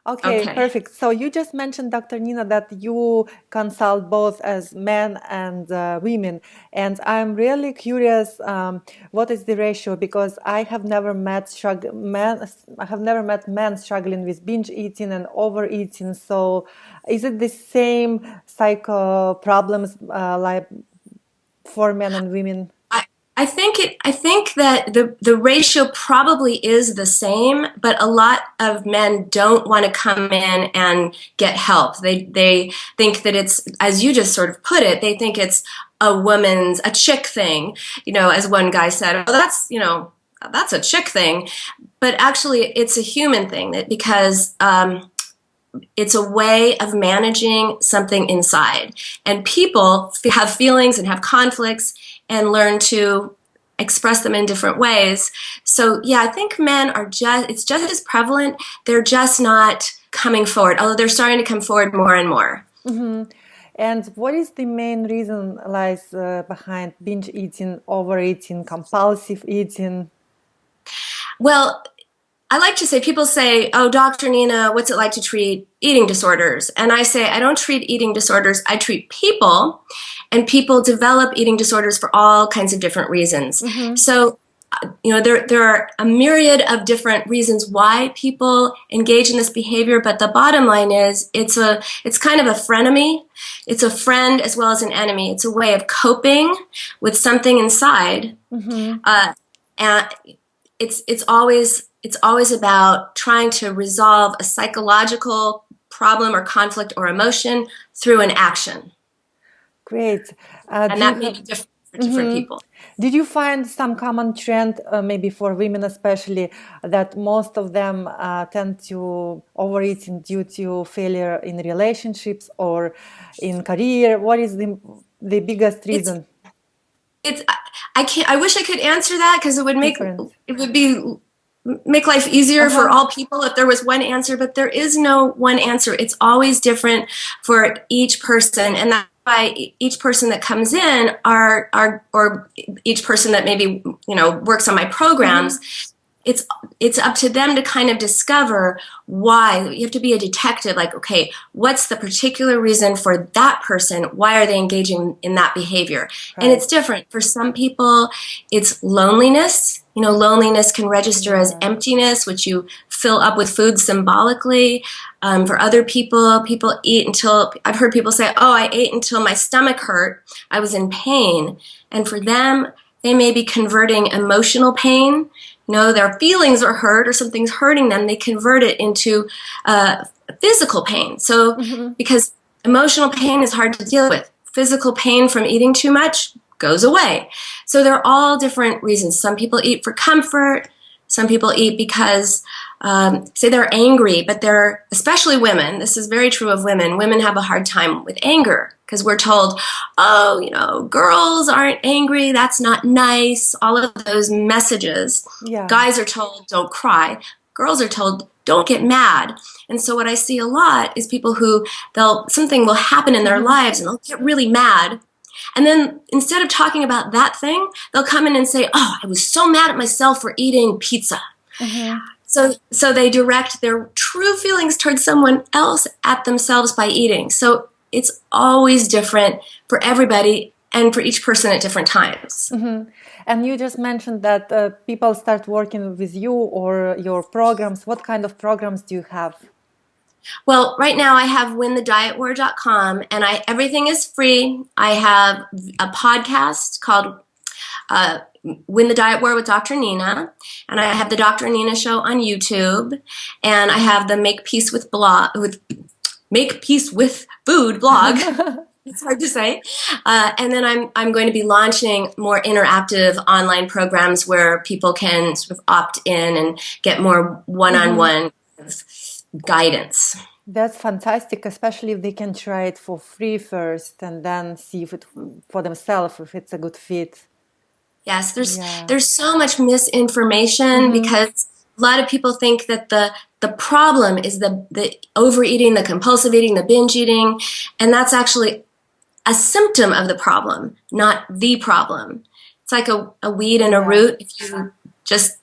Okay, Okay. perfect. So you just mentioned, Dr. Nina, that you consult both as men and women, and I'm really curious, what is the ratio? Because I have never met men struggling with binge eating and overeating. So, is it the same psycho problems like for men and women? I, I think that the ratio probably is the same, but a lot of men don't want to come in and get help. They think that it's, as you just sort of put it, they think it's a chick thing, as one guy said, oh, that's a chick thing. But actually it's a human thing, because it's a way of managing something inside. And people have feelings and have conflicts and learn to express them in different ways. So, yeah, I think men it's just as prevalent. They're just not coming forward, although they're starting to come forward more and more. Hmm. And what is the main reason lies behind binge eating, overeating, compulsive eating? Well, I like to say, people say, oh, Dr. Nina, what's it like to treat eating disorders? And I say, I don't treat eating disorders, I treat people, and people develop eating disorders for all kinds of different reasons. Mm-hmm. So, there are a myriad of different reasons why people engage in this behavior, but the bottom line is it's kind of a frenemy. It's a friend as well as an enemy. It's a way of coping with something inside. Mm-hmm. And it's always about trying to resolve a psychological problem or conflict or emotion through an action, Great. and Do you that may have? be different for different Hmm. people. Did you find some common trend, maybe for women especially, that most of them tend to overeating due to failure in relationships or in career? What is the biggest It's reason? it's I can't. I wish I could answer that, because Different. it would be make life easier for Uh-huh. all people if there was one answer, but there is no one answer. It's always different for each person, and that's why each person that comes in are or each person that maybe works on my Mm-hmm. programs, it's it's up to them to kind of discover why. You have to be a detective, like, okay, what's the particular reason for that person? Why are they engaging in that behavior? And it's Right. different for some people. It's loneliness. Loneliness can register as Yeah. emptiness, which you fill up with food symbolically. For other people, people eat until, I've heard people say, oh, I ate until my stomach hurt, I was in pain. And for them, they may be converting emotional pain. Their feelings are hurt or something's hurting them, they convert it into physical pain. So, Mm-hmm. because emotional pain is hard to deal with, physical pain from eating too much goes away. So, there are all different reasons. Some people eat for comfort, some people eat because, say, they're angry, but they're, especially women, this is very true of women. Women have a hard time with anger because we're told, oh, girls aren't angry, that's not nice, all of those messages. Yeah. Guys are told, don't cry. Girls are told, don't get mad. And so what I see a lot is people who something will happen in their Mm-hmm. lives and they'll get really mad. And then instead of talking about that thing, they'll come in and say, oh, I was so mad at myself for eating pizza. Mm-hmm. So they direct their true feelings towards someone else at themselves by eating. So it's always different for everybody and for each person at different times. Mm-hmm. And you just mentioned that people start working with you or your programs. What kind of programs do you have? Well, right now I have winthedietwar.com, and everything is free. I have a podcast called uh, Win the Diet War with Dr. Nina, and I have the Dr. Nina Show on YouTube, and I have the Make Peace with Food blog. It's hard to say. And then I'm going to be launching more interactive online programs where people can sort of opt in and get more Mm-hmm. one-on-one guidance. That's fantastic, especially if they can try it for free first and then see if it for themselves if it's a good fit. Yes, Yeah. there's so much misinformation Mm-hmm. because a lot of people think that the problem is the overeating, the compulsive eating, the binge eating, and that's actually a symptom of the problem, not the problem. It's like a weed and a Yeah. root. If you just,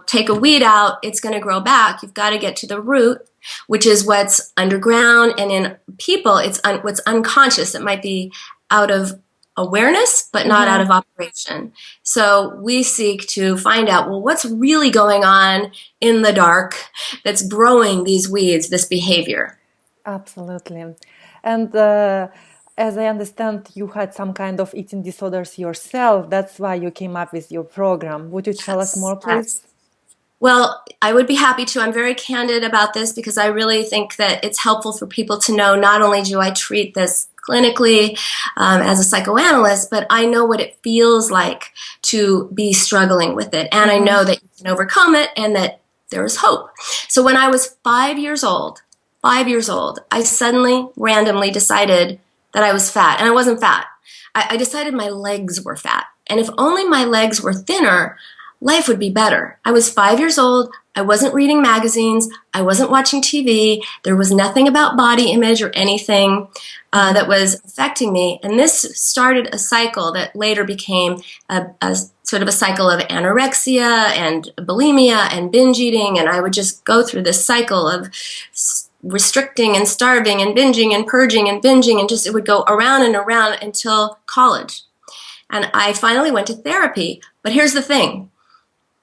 take a weed out, it's going to grow back. You've got to get to the root which is what's underground, and in people, it's what's unconscious. It might be out of awareness, but not out of operation. So we seek to find out, well, what's really going on in the dark that's growing these weeds, this behavior? Absolutely. And as I understand, you had some kind of eating disorders yourself. That's why you came up with your program. Would you tell us more, please? Well, I would be happy to. I'm very candid about this because I really think that it's helpful for people to know not only do I treat this clinically as a psychoanalyst, but I know what it feels like to be struggling with it. And I know that you can overcome it and that there is hope. So when I was 5 years old, I suddenly randomly decided that I was fat. And I wasn't fat. I decided my legs were fat. And if only my legs were thinner, life would be better. I was 5 years old. I wasn't reading magazines. I wasn't watching TV. There was nothing about body image or anything that was affecting me. And this started a cycle that later became a sort of a cycle of anorexia and bulimia and binge eating. And I would just go through this cycle of restricting and starving and binging and purging and binging, and just it would go around and around until college. And I finally went to therapy. But here's the thing.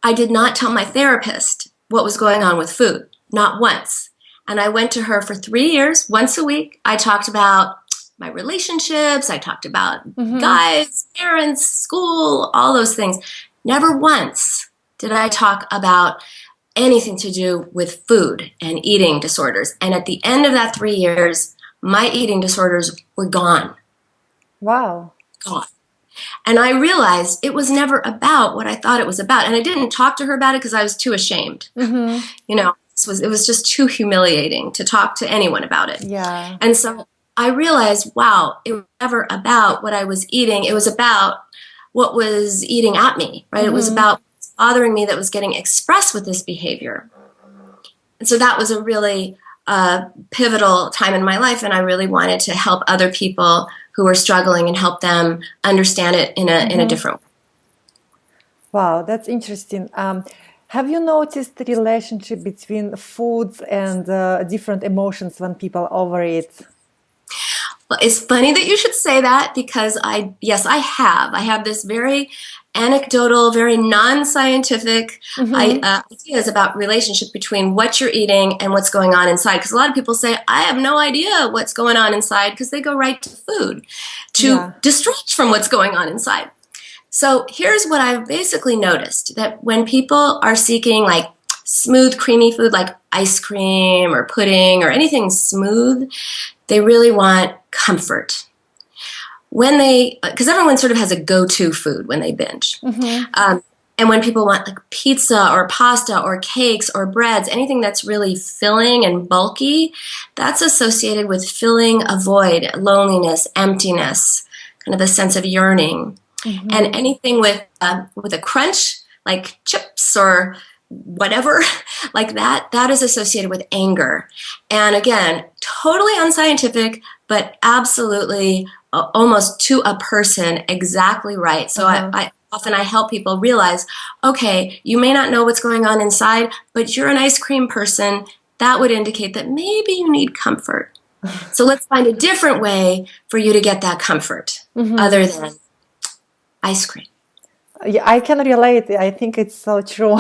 I did not tell my therapist what was going on with food, not once. And I went to her for 3 years, once a week. I talked about my relationships. I talked about guys, parents, school, all those things. Never once did I talk about anything to do with food and eating disorders. And at the end of that 3 years, my eating disorders were gone. Wow. Gone. And I realized it was never about what I thought it was about. And I didn't talk to her about it because I was too ashamed. You know, it was just too humiliating to talk to anyone about it. Yeah. And so I realized, wow, it was never about what I was eating. It was about what was eating at me, right? It was about what's bothering me that was getting expressed with this behavior. And so that was a really pivotal time in my life. And I really wanted to help other people who were struggling and help them understand it in a different way. Wow, that's interesting. Have you noticed the relationship between foods and different emotions when people overeat? Well, it's funny that you should say that because I have. I have this very anecdotal, very non-scientific ideas about relationship between what you're eating and what's going on inside. Because a lot of people say, I have no idea what's going on inside because they go right to food to distract from what's going on inside. So here's what I've basically noticed, that when people are seeking like smooth, creamy food like ice cream or pudding or anything smooth, they really want comfort. Because everyone sort of has a go-to food when they binge. And when people want like pizza or pasta or cakes or breads, anything that's really filling and bulky, that's associated with filling a void, loneliness, emptiness, kind of a sense of yearning. And anything with a crunch, like chips or whatever, like that is associated with anger. And again, totally unscientific, but absolutely almost to a person exactly right. So I often help people realize, okay, you may not know what's going on inside, but you're an ice cream person. That would indicate that maybe you need comfort. So let's find a different way for you to get that comfort other than ice cream. Yeah, I can relate. I think it's so true.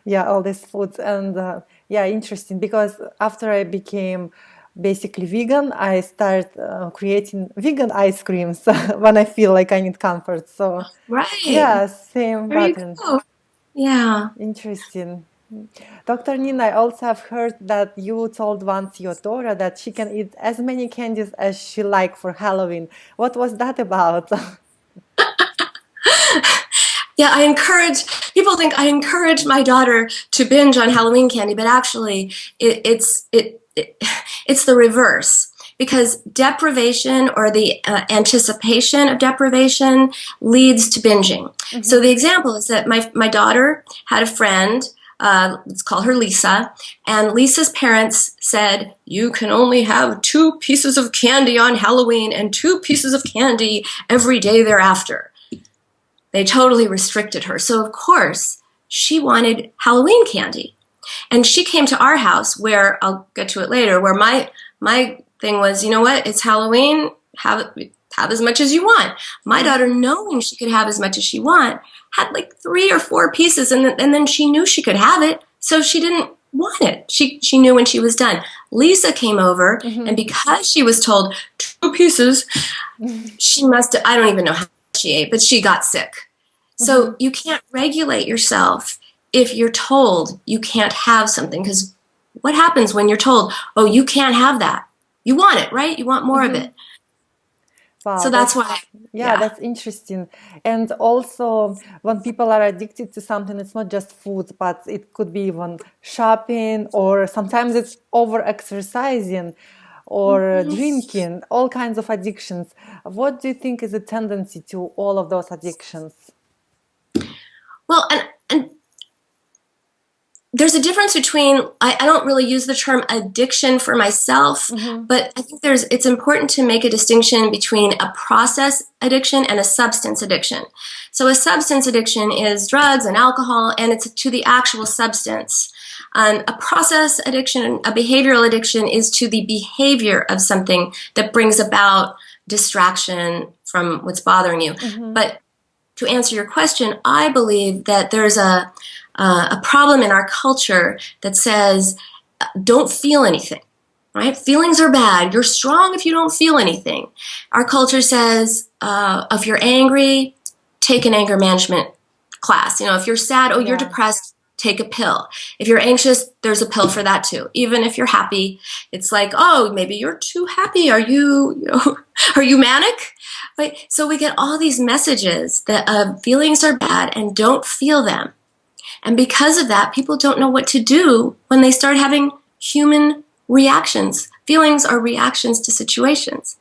Yeah, all these foods. And interesting, because after I became basically vegan, I started creating vegan ice creams when I feel like I need comfort. So, yeah, same pattern. Yeah. Interesting. Dr. Nina, I also have heard that you told once your daughter that she can eat as many candies as she likes for Halloween. What was that about? Yeah, people think I encourage my daughter to binge on Halloween candy, but actually it's the reverse, because deprivation or the anticipation of deprivation leads to binging. So the example is that my daughter had a friend, let's call her Lisa, and Lisa's parents said, you can only have 2 pieces of candy on Halloween and 2 pieces of candy every day thereafter. They totally restricted her. So, of course, she wanted Halloween candy. And she came to our house where, I'll get to it later, where my thing was, you know what, it's Halloween, have as much as you want. My daughter, knowing she could have as much as she want, had like 3 or 4 pieces, and then she knew she could have it, so she didn't want it. She knew when she was done. Lisa came over, and because she was told 2 pieces, she must have, I don't even know how she ate, but she got sick. So you can't regulate yourself if you're told you can't have something, because what happens when you're told, oh, you can't have that? You want it, right? You want more of it. Wow, so that's why. Yeah, that's interesting. And also, when people are addicted to something, it's not just food, but it could be even shopping, or sometimes it's over exercising or drinking, all kinds of addictions. What do you think is a tendency to all of those addictions? Well, and there's a difference between, I don't really use the term addiction for myself, but I think it's important to make a distinction between a process addiction and a substance addiction. So a substance addiction is drugs and alcohol, and it's to the actual substance. A process addiction, a behavioral addiction, is to the behavior of something that brings about distraction from what's bothering you. But to answer your question, I believe that there's a problem in our culture that says, don't feel anything, right? Feelings are bad. You're strong if you don't feel anything. Our culture says, if you're angry, take an anger management class. If you're sad, you're depressed, take a pill. If you're anxious, there's a pill for that too. Even if you're happy, it's like, oh, maybe you're too happy. Are you manic? Right? So we get all these messages that feelings are bad and don't feel them. And because of that, people don't know what to do when they start having human reactions. Feelings are reactions to situations.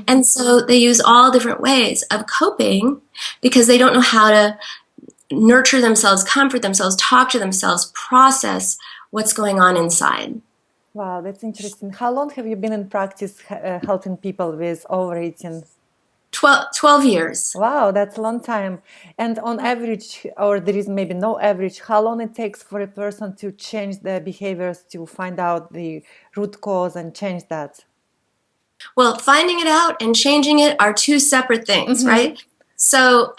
And so they use all different ways of coping because they don't know how to nurture themselves, comfort themselves, talk to themselves, process what's going on inside. Wow, that's interesting. How long have you been in practice helping people with overeating? 12 years. Wow, that's a long time. And on average, or there is maybe no average, how long it takes for a person to change their behaviors, to find out the root cause and change that? Well, finding it out and changing it are 2 separate things, right? So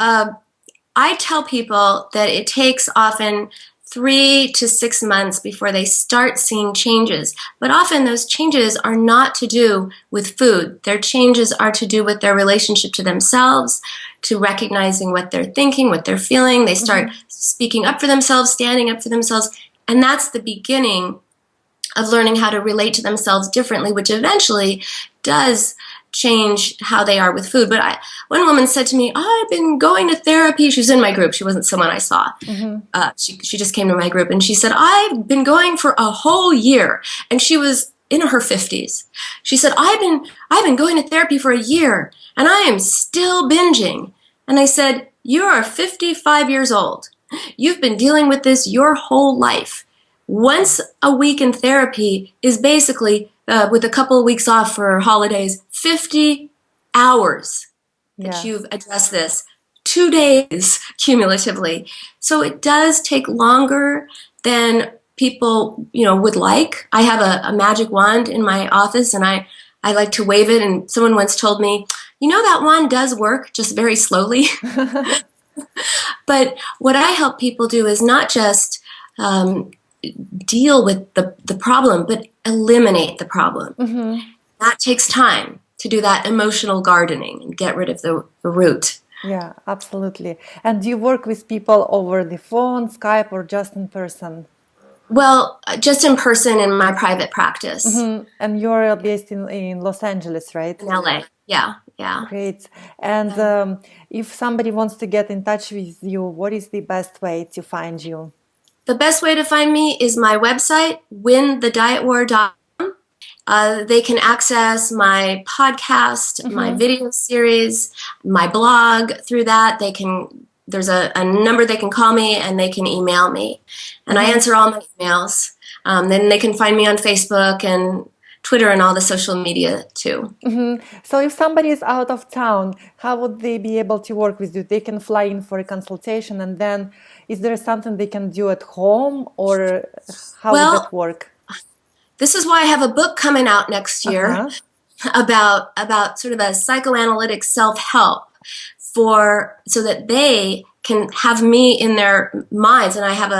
I tell people that it takes often 3 to 6 months before they start seeing changes. But often those changes are not to do with food. Their changes are to do with their relationship to themselves, to recognizing what they're thinking, what they're feeling. They start speaking up for themselves, standing up for themselves. And that's the beginning of learning how to relate to themselves differently, which eventually does change how they are with food. But one woman said to me, I've been going to therapy. She was in my group. She wasn't someone I saw. She just came to my group, and she said, I've been going for a whole year. And she was in her 50s. She said, I've been going to therapy for a year, and I am still binging. And I said, you're 55 years old. You've been dealing with this your whole life. Once a week in therapy is basically, with a couple of weeks off for holidays, 50 hours that you've addressed this. 2 days cumulatively. So it does take longer than people, would like. I have a magic wand in my office, and I like to wave it. And someone once told me, that wand does work, just very slowly. But what I help people do is not just deal with the problem, but eliminate the problem. That takes time to do that emotional gardening and get rid of the root. Yeah, absolutely. And do you work with people over the phone, Skype, or just in person? Well, just in person in my private practice. And you're based in Los Angeles, right? In LA, yeah. Great. And if somebody wants to get in touch with you, what is the best way to find you? The best way to find me is my website, winthedietwar.com. They can access my podcast, my video series, my blog through that. There's a number they can call me, and they can email me. And I answer all my emails. Then they can find me on Facebook and Twitter and all the social media too. So if somebody is out of town, how would they be able to work with you? They can fly in for a consultation, and then is there something they can do at home, or how would that Well, work? this is why I have a book coming out next year Uh-huh. about sort of a psychoanalytic self-help so that they can have me in their minds. And I have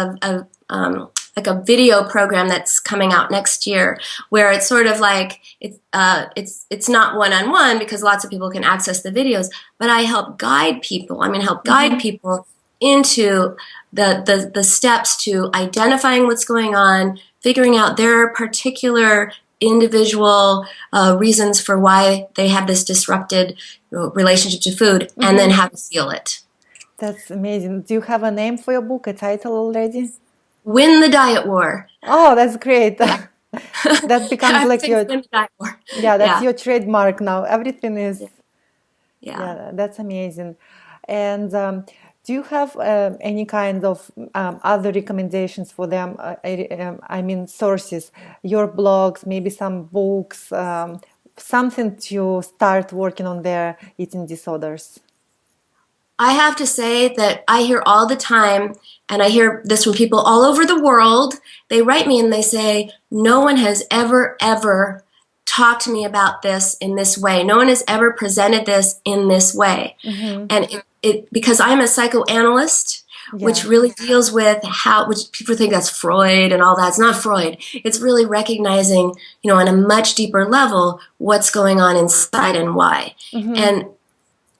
like a video program that's coming out next year where it's sort of like it's not one-on-one because lots of people can access the videos, but I help guide people. Help guide people into the steps to identifying what's going on, figuring out their particular individual reasons for why they have this disrupted relationship to food, and then how to heal it. That's amazing. Do you have a name for your book, a title already? Win the Diet War. Oh, that's great. That becomes like your, Win the Diet War. that's your trademark now. Everything is, Yeah. that's amazing. And do you have any kind of other recommendations for them? Sources, your blogs, maybe some books, something to start working on their eating disorders. I have to say that I hear all the time, and I hear this from people all over the world. They write me and they say, no one has ever talked to me about this in this way. No one has ever presented this in this way. And because I'm a psychoanalyst, which really deals with which people think that's Freud and all that. It's not Freud. It's really recognizing, on a much deeper level, what's going on inside and why. And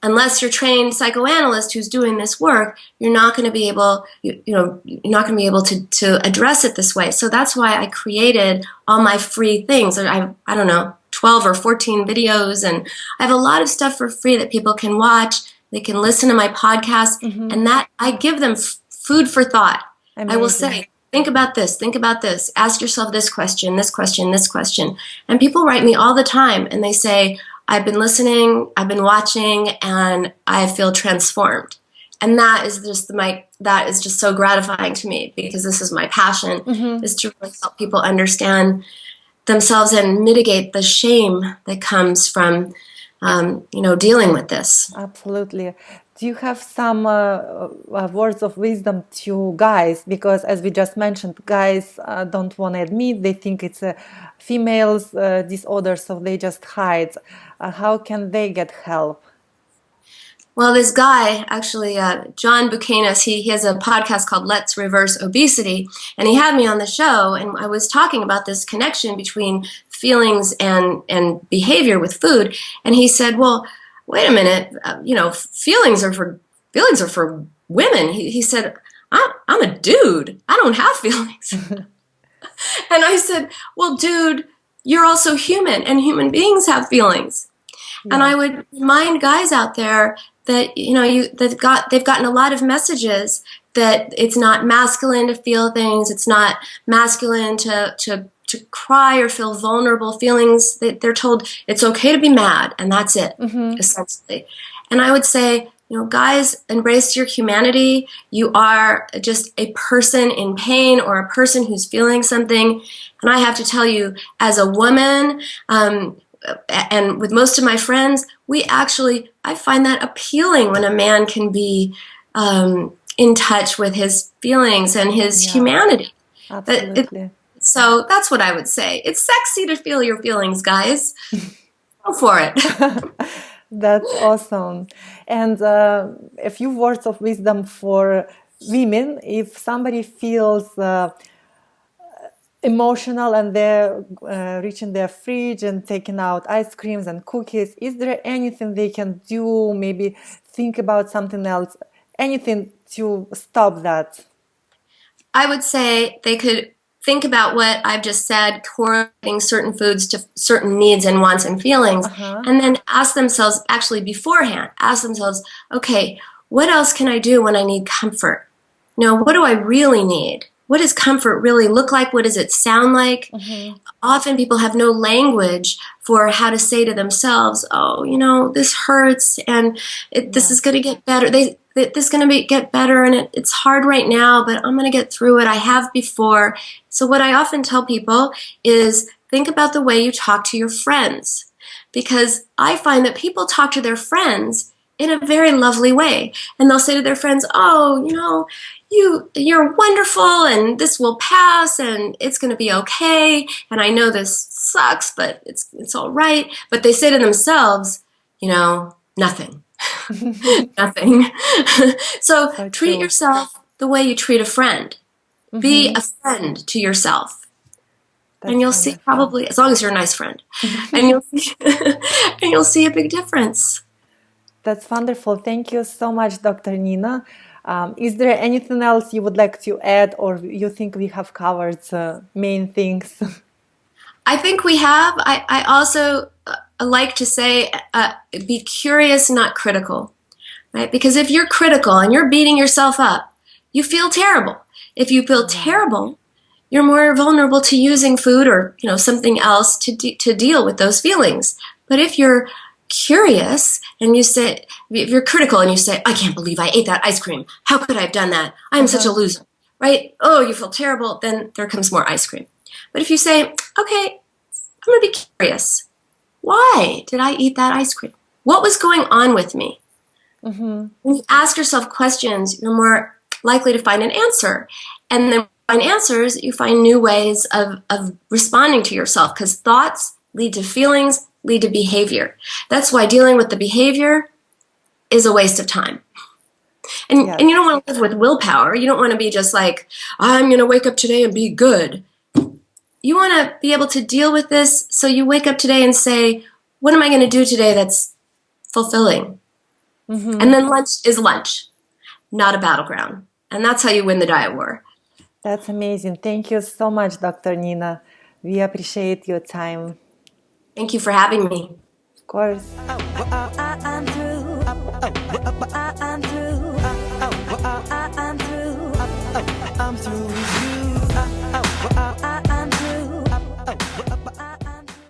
unless you're a trained psychoanalyst who's doing this work, you're not going to be able, to address it this way. So that's why I created all my free things. I don't know, 12 or 14 videos, and I have a lot of stuff for free that people can watch. They can listen to my podcast, and that I give them food for thought. Amazing. I will say, think about this, ask yourself this question, this question, this question. And people write me all the time, and they say, I've been listening, I've been watching, and I feel transformed. And that is just so gratifying to me, because this is my passion, is to really help people understand themselves and mitigate the shame that comes from dealing with this. Absolutely. Do you have some words of wisdom to guys? Because as we just mentioned, guys don't want to admit, they think it's a female's disorder, so they just hide. How can they get help? Well, this guy, actually, John Buchanan, he has a podcast called Let's Reverse Obesity, and he had me on the show, and I was talking about this connection between feelings and behavior with food, and he said, well, wait a minute, feelings are for women. He said, I'm a dude. I don't have feelings. And I said, well, dude, you're also human, and human beings have feelings. Yeah. And I would remind guys out there that they've gotten a lot of messages that it's not masculine to feel things. It's not masculine to cry or feel vulnerable feelings. They're told it's okay to be mad, and that's it, essentially. And I would say, guys, embrace your humanity. You are just a person in pain or a person who's feeling something. And I have to tell you, as a woman, and with most of my friends, I find that appealing when a man can be in touch with his feelings and his humanity. Absolutely. So that's what I would say. It's sexy to feel your feelings, guys. Go for it. That's awesome. And a few words of wisdom for women. If somebody feels emotional and they're reaching their fridge and taking out ice creams and cookies, is there anything they can do? Maybe think about something else, anything to stop that? I would say they could think about what I've just said, correlating certain foods to certain needs and wants and feelings, and then ask themselves, actually beforehand, okay, what else can I do when I need comfort? What do I really need? What does comfort really look like? What does it sound like? Often people have no language for how to say to themselves, oh, this hurts, and this is going to get better. This is going to get better, and it's hard right now, but I'm going to get through it. I have before. So what I often tell people is think about the way you talk to your friends. Because I find that people talk to their friends in a very lovely way. And they'll say to their friends, oh, you're wonderful and this will pass and it's going to be okay. And I know this sucks, but it's all right. But they say to themselves, nothing. Nothing. So treat true. yourself the way you treat a friend. Be a friend to yourself. That's and you'll see wonderful. probably, as long as you're a nice friend, and you'll see a big difference. That's wonderful. Thank you so much, Dr. Nina. Is there anything else you would like to add, or you think we have covered main things? I think we have. I also like to say, be curious, not critical, right? Because if you're critical and you're beating yourself up, you feel terrible. If you feel terrible, you're more vulnerable to using food or something else to deal with those feelings. But if you're curious and you say, if you're critical and you say, I can't believe I ate that ice cream. How could I have done that? I'm such a loser, right? Oh, you feel terrible. Then there comes more ice cream. But if you say, okay, I'm going to be curious. Why did I eat that ice cream? What was going on with me? When you ask yourself questions, you're more likely to find an answer. And then find answers, you find new ways of responding to yourself, because thoughts lead to feelings, lead to behavior. That's why dealing with the behavior is a waste of time. And you don't want to live with willpower. You don't want to be just like, I'm going to wake up today and be good. You want to be able to deal with this, so you wake up today and say, what am I going to do today that's fulfilling? And then lunch is lunch, not a battleground. And that's how you win the diet war. That's amazing. Thank you so much, Dr. Nina. We appreciate your time. Thank you for having me. Of course.